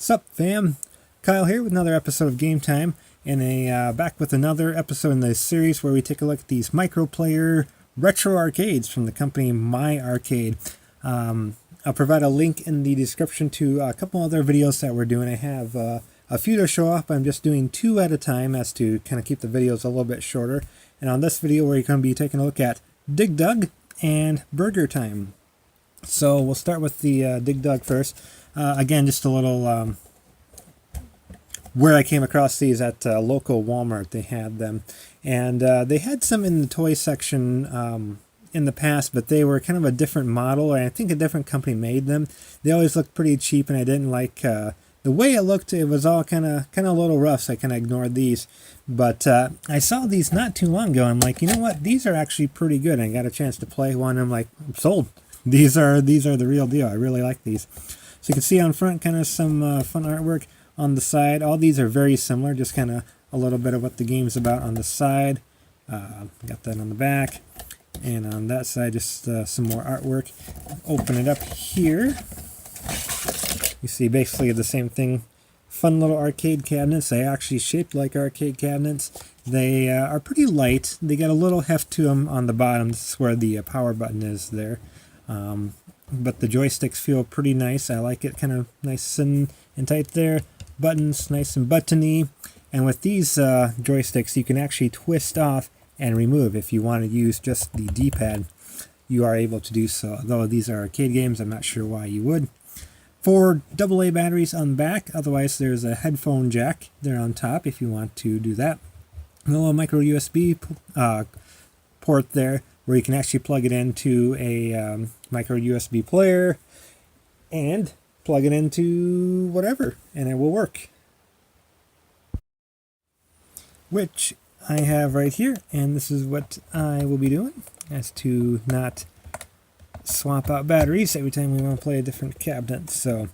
Sup fam, Kyle here with another episode of Game Time, and back with another episode in this series where we take a look at these microplayer retro arcades from the company My Arcade. I'll provide a link in the description to a couple other videos that we're doing. I have a few to show off, but I'm just doing two at a time as to kind of keep the videos a little bit shorter. And on this video, we're going to be taking a look at Dig Dug and Burgertime. So we'll start with the Dig Dug first. Again, just a little where I came across these at local Walmart. They had them, and they had some in the toy section in the past, but they were kind of a different model, or I think a different company made them. They always looked pretty cheap, and I didn't like the way it looked. It was all kind of a little rough, so I kind of ignored these. But I saw these not too long ago. I'm like, you know what? These are actually pretty good. I got a chance to play one. I'm like, I'm sold. These are the real deal. I really like these. So you can see on front kind of some fun artwork. On the side, all these are very similar, just kind of a little bit of what the game's about on the side. Got that on the back. And on that side, just some more artwork. Open it up here. You see basically the same thing. Fun little arcade cabinets. They actually shaped like arcade cabinets. They are pretty light. They got a little heft to them on the bottom. This is where the power button is there. But the joysticks feel pretty nice. I like it kind of nice and tight there. Buttons nice and buttony. And with these joysticks, you can actually twist off and remove. If you want to use just the D-pad, you are able to do so. Though these are arcade games, I'm not sure why you would. 4 AA batteries on the back. Otherwise, there's a headphone jack there on top if you want to do that. A little micro USB port there, where you can actually plug it into a micro USB player and plug it into whatever, and it will work. Which I have right here, and this is what I will be doing, as to not swap out batteries every time we want to play a different cabinet. So,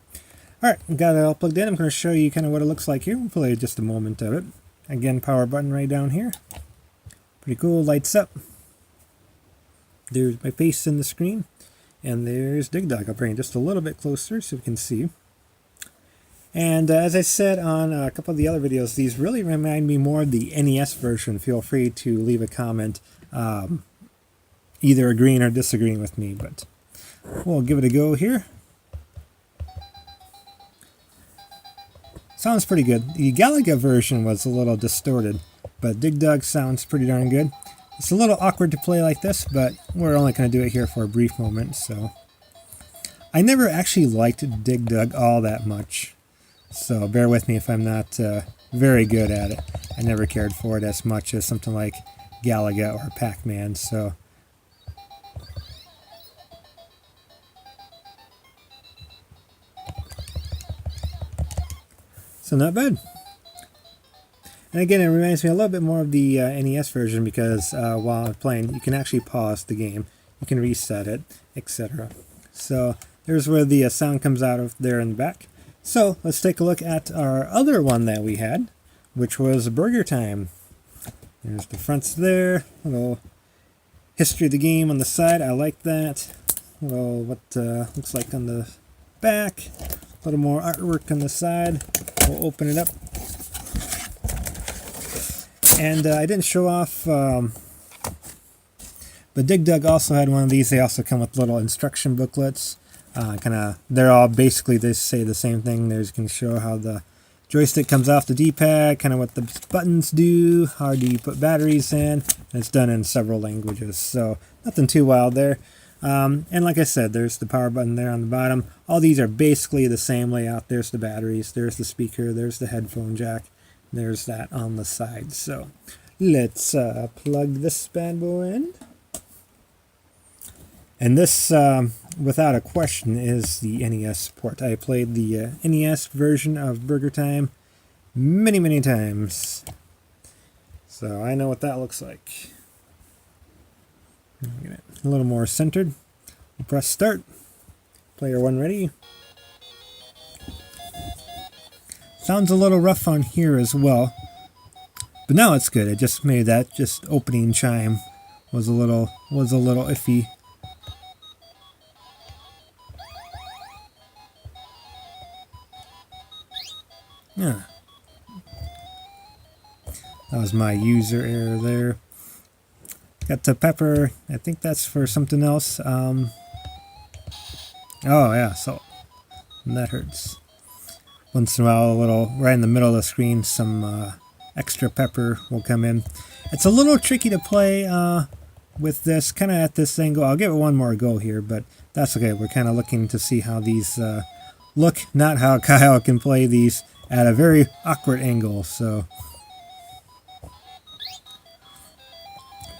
alright, got it all plugged in. I'm going to show you kind of what it looks like here. We'll play just a moment of it. Again, power button right down here. Pretty cool, lights up. There's my face in the screen, and there's Dig Dug. I'll bring it just a little bit closer so we can see. And as I said on a couple of the other videos, these really remind me more of the NES version. Feel free to leave a comment, either agreeing or disagreeing with me, but we'll give it a go here. Sounds pretty good. The Galaga version was a little distorted, but Dig Dug sounds pretty darn good. It's a little awkward to play like this, but we're only going to do it here for a brief moment, so. I never actually liked Dig Dug all that much, so bear with me if I'm not very good at it. I never cared for it as much as something like Galaga or Pac-Man, so. So not bad. And again, it reminds me a little bit more of the NES version, because while playing, you can actually pause the game, you can reset it, etc. So there's where the sound comes out of there in the back. So let's take a look at our other one that we had, which was Burgertime. There's the fronts there, a little history of the game on the side. I like that. A little what looks like on the back. A little more artwork on the side. We'll open it up. And I didn't show off, but Dig Dug also had one of these. They also come with little instruction booklets. They're all basically, they say the same thing. There's going to show how the joystick comes off the D-pad, kind of what the buttons do, how do you put batteries in. And it's done in several languages, so nothing too wild there. And like I said, there's the power button there on the bottom. All these are basically the same layout. There's the batteries, there's the speaker, there's the headphone jack. There's that on the side. So let's plug this bad boy in. And this, without a question, is the NES port. I played the NES version of Burgertime many, many times. So I know what that looks like. Get it a little more centered. We'll press start. Player 1 ready. Sounds a little rough on here as well, but now it's good. It just made that opening chime was a little iffy. That was my user error there. Got the pepper. I think that's for something else. Oh yeah, salt. And that hurts. Once in a while, a little right in the middle of the screen, some extra pepper will come in. It's a little tricky to play with this, kind of at this angle. I'll give it one more go here, but that's okay. We're kind of looking to see how these look, not how Kyle can play these at a very awkward angle. So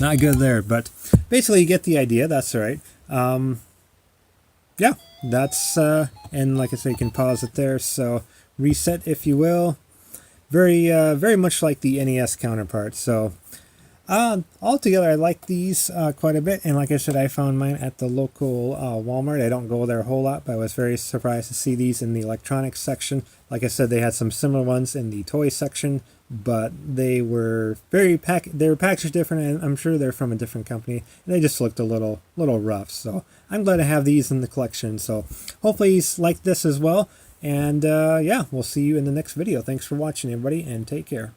not good there, but basically you get the idea. That's all right. Yeah, that's and like I say, you can pause it there. So reset, if you will. Very much like the NES counterpart. So altogether, I like these quite a bit, and like I said, I found mine at the local Walmart. I don't go there a whole lot, but I was very surprised to see these in the electronics section. Like I said, they had some similar ones in the toy section, but they were they were packaged different, and I'm sure they're from a different company, and they just looked a little rough. So I'm glad to have these in the collection. So hopefully you like this as well, and yeah, we'll see you in the next video. Thanks for watching, everybody, and take care.